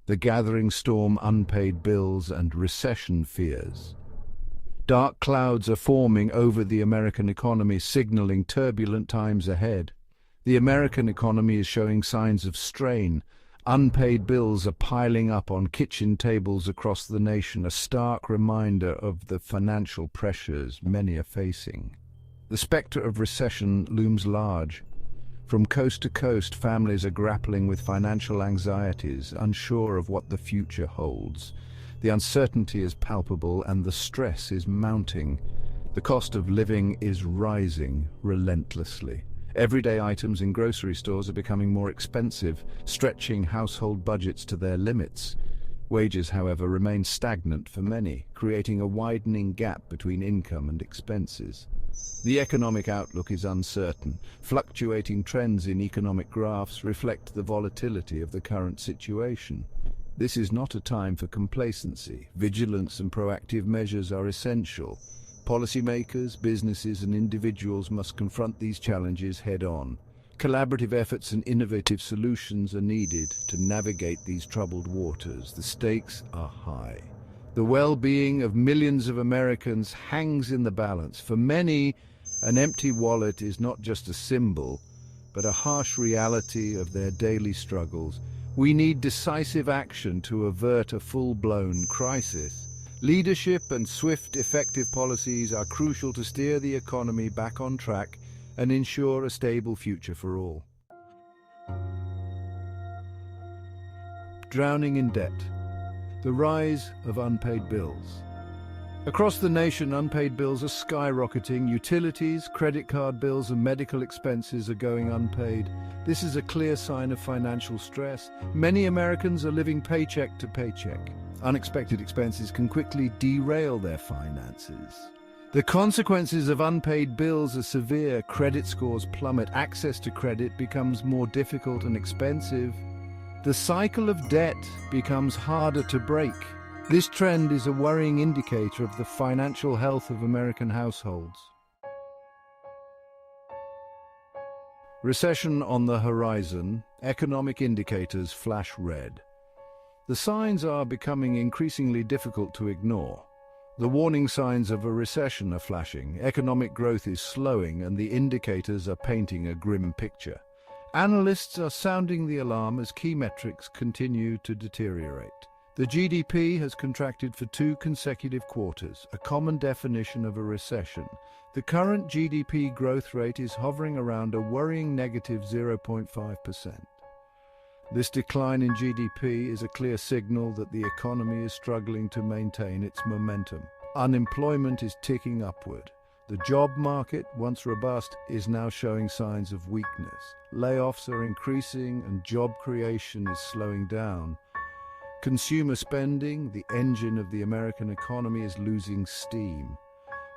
the gathering storm, unpaid bills, and recession fears. Dark clouds are forming over the American economy, signaling turbulent times ahead. The American economy is showing signs of strain. Unpaid bills are piling up on kitchen tables across the nation, a stark reminder of the financial pressures many are facing. The specter of recession looms large. From coast to coast, families are grappling with financial anxieties, unsure of what the future holds. The uncertainty is palpable and the stress is mounting. The cost of living is rising relentlessly. Everyday items in grocery stores are becoming more expensive, stretching household budgets to their limits. Wages, however, remain stagnant for many, creating a widening gap between income and expenses. The economic outlook is uncertain. Fluctuating trends in economic graphs reflect the volatility of the current situation. This is not a time for complacency. Vigilance and proactive measures are essential. Policymakers, businesses, and individuals must confront these challenges head-on. Collaborative efforts and innovative solutions are needed to navigate these troubled waters. The stakes are high. The well-being of millions of Americans hangs in the balance. For many, an empty wallet is not just a symbol, but a harsh reality of their daily struggles. We need decisive action to avert a full-blown crisis. Leadership and swift, effective policies are crucial to steer the economy back on track and ensure a stable future for all. Drowning in debt. The rise of unpaid bills. Across the nation, unpaid bills are skyrocketing. Utilities, credit card bills, and medical expenses are going unpaid. This is a clear sign of financial stress. Many Americans are living paycheck to paycheck. Unexpected expenses can quickly derail their finances. The consequences of unpaid bills are severe. Credit scores plummet. Access to credit becomes more difficult and expensive. The cycle of debt becomes harder to break. This trend is a worrying indicator of the financial health of American households. Recession on the horizon. Economic indicators flash red. The signs are becoming increasingly difficult to ignore. The warning signs of a recession are flashing. Economic growth is slowing and the indicators are painting a grim picture. Analysts are sounding the alarm as key metrics continue to deteriorate. The GDP has contracted for 2 consecutive quarters, a common definition of a recession. The current GDP growth rate is hovering around a worrying negative 0.5%. This decline in GDP is a clear signal that the economy is struggling to maintain its momentum. Unemployment is ticking upward. The job market, once robust, is now showing signs of weakness. Layoffs are increasing and job creation is slowing down. Consumer spending, the engine of the American economy, is losing steam.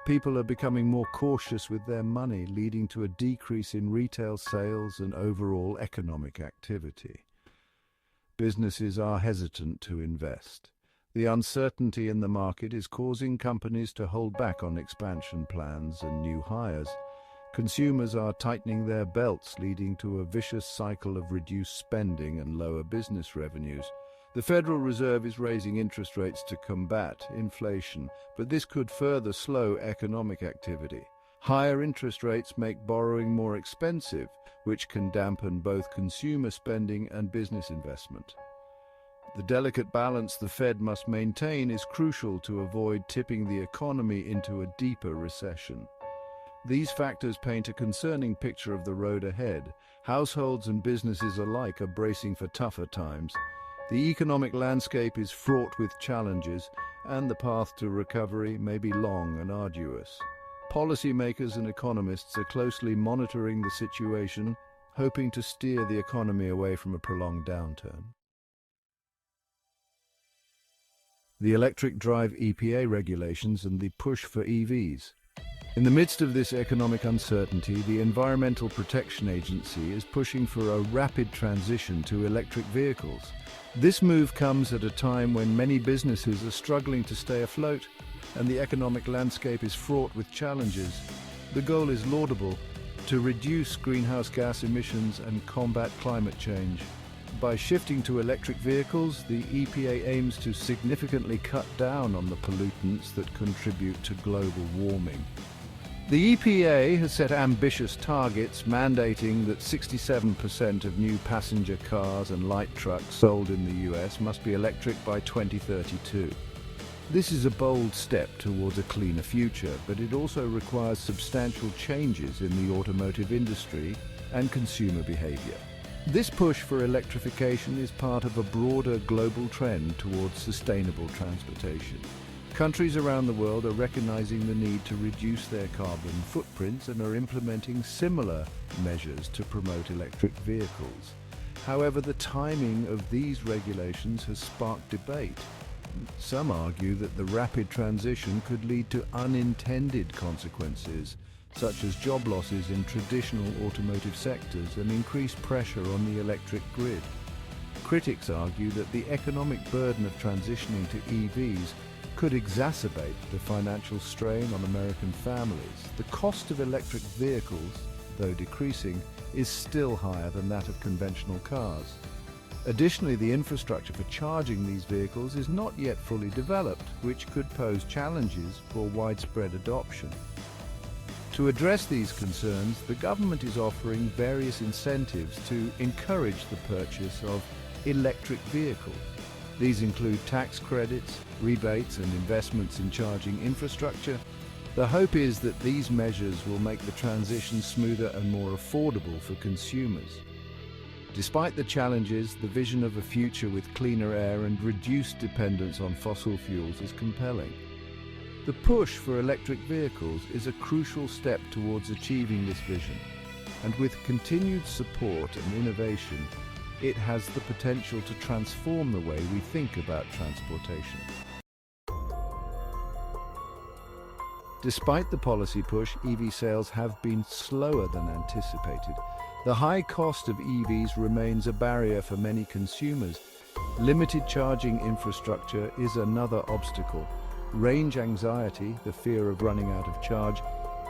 People are becoming more cautious with their money, leading to a decrease in retail sales and overall economic activity. Businesses are hesitant to invest. The uncertainty in the market is causing companies to hold back on expansion plans and new hires. Consumers are tightening their belts, leading to a vicious cycle of reduced spending and lower business revenues. The Federal Reserve is raising interest rates to combat inflation, but this could further slow economic activity. Higher interest rates make borrowing more expensive, which can dampen both consumer spending and business investment. The delicate balance the Fed must maintain is crucial to avoid tipping the economy into a deeper recession. These factors paint a concerning picture of the road ahead. Households and businesses alike are bracing for tougher times. The economic landscape is fraught with challenges, and the path to recovery may be long and arduous. Policymakers and economists are closely monitoring the situation, hoping to steer the economy away from a prolonged downturn. The electric drive EPA regulations and the push for EVs. In the midst of this economic uncertainty, the Environmental Protection Agency is pushing for a rapid transition to electric vehicles. This move comes at a time when many businesses are struggling to stay afloat and the economic landscape is fraught with challenges. The goal is laudable: to reduce greenhouse gas emissions and combat climate change. By shifting to electric vehicles, the EPA aims to significantly cut down on the pollutants that contribute to global warming. The EPA has set ambitious targets mandating that 67% of new passenger cars and light trucks sold in the US must be electric by 2032. This is a bold step towards a cleaner future, but it also requires substantial changes in the automotive industry and consumer behavior. This push for electrification is part of a broader global trend towards sustainable transportation. Countries around the world are recognizing the need to reduce their carbon footprints and are implementing similar measures to promote electric vehicles. However, the timing of these regulations has sparked debate. Some argue that the rapid transition could lead to unintended consequences, such as job losses in traditional automotive sectors and increased pressure on the electric grid. Critics argue that the economic burden of transitioning to EVs could exacerbate the financial strain on American families. The cost of electric vehicles, though decreasing, is still higher than that of conventional cars. Additionally, the infrastructure for charging these vehicles is not yet fully developed, which could pose challenges for widespread adoption. To address these concerns, the government is offering various incentives to encourage the purchase of electric vehicles. These include tax credits, rebates, and investments in charging infrastructure. The hope is that these measures will make the transition smoother and more affordable for consumers. Despite the challenges, the vision of a future with cleaner air and reduced dependence on fossil fuels is compelling. The push for electric vehicles is a crucial step towards achieving this vision, and with continued support and innovation, it has the potential to transform the way we think about transportation. Despite the policy push, EV sales have been slower than anticipated. The high cost of EVs remains a barrier for many consumers. Limited charging infrastructure is another obstacle. Range anxiety, the fear of running out of charge,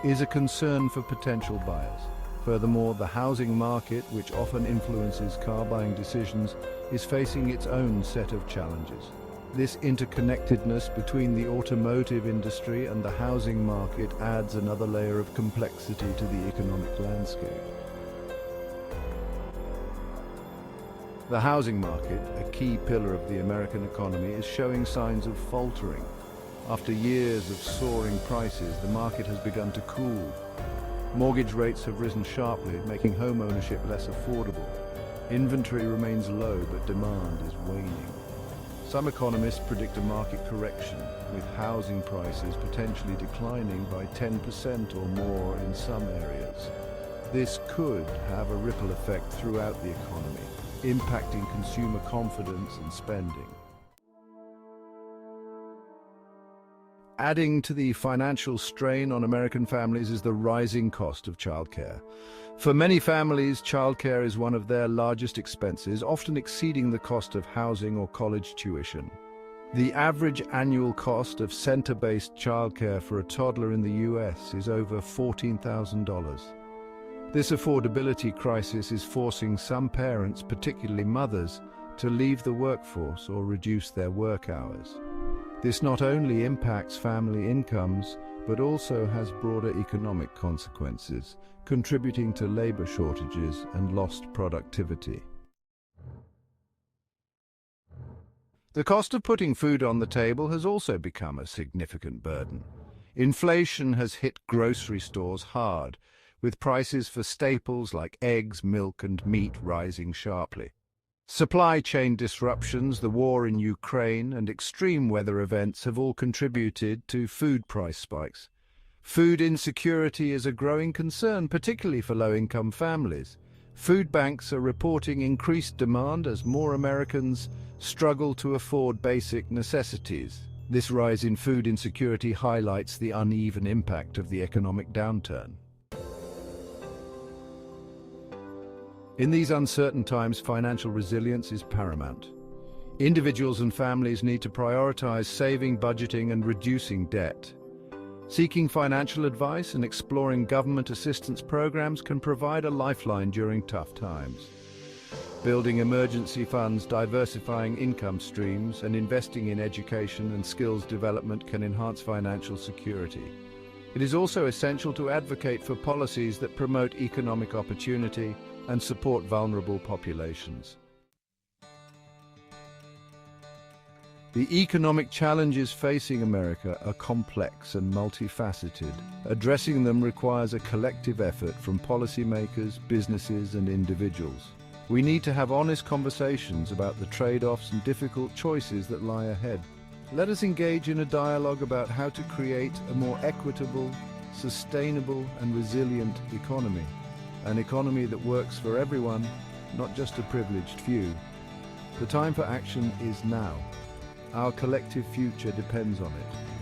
is a concern for potential buyers. Furthermore, the housing market, which often influences car buying decisions, is facing its own set of challenges. This interconnectedness between the automotive industry and the housing market adds another layer of complexity to the economic landscape. The housing market, a key pillar of the American economy, is showing signs of faltering. After years of soaring prices, the market has begun to cool. Mortgage rates have risen sharply, making home ownership less affordable. Inventory remains low, but demand is waning. Some economists predict a market correction, with housing prices potentially declining by 10% or more in some areas. This could have a ripple effect throughout the economy, impacting consumer confidence and spending. Adding to the financial strain on American families is the rising cost of childcare. For many families, childcare is one of their largest expenses, often exceeding the cost of housing or college tuition. The average annual cost of center-based childcare for a toddler in the US is over $14,000. This affordability crisis is forcing some parents, particularly mothers, to leave the workforce or reduce their work hours. This not only impacts family incomes, but also has broader economic consequences, contributing to labor shortages and lost productivity. The cost of putting food on the table has also become a significant burden. Inflation has hit grocery stores hard, with prices for staples like eggs, milk, and meat rising sharply. Supply chain disruptions, the war in Ukraine, and extreme weather events have all contributed to food price spikes. Food insecurity is a growing concern, particularly for low-income families. Food banks are reporting increased demand as more Americans struggle to afford basic necessities. This rise in food insecurity highlights the uneven impact of the economic downturn. In these uncertain times, financial resilience is paramount. Individuals and families need to prioritize saving, budgeting, and reducing debt. Seeking financial advice and exploring government assistance programs can provide a lifeline during tough times. Building emergency funds, diversifying income streams, and investing in education and skills development can enhance financial security. It is also essential to advocate for policies that promote economic opportunity and support vulnerable populations. The economic challenges facing America are complex and multifaceted. Addressing them requires a collective effort from policymakers, businesses, and individuals. We need to have honest conversations about the trade-offs and difficult choices that lie ahead. Let us engage in a dialogue about how to create a more equitable, sustainable, and resilient economy. An economy that works for everyone, not just a privileged few. The time for action is now. Our collective future depends on it.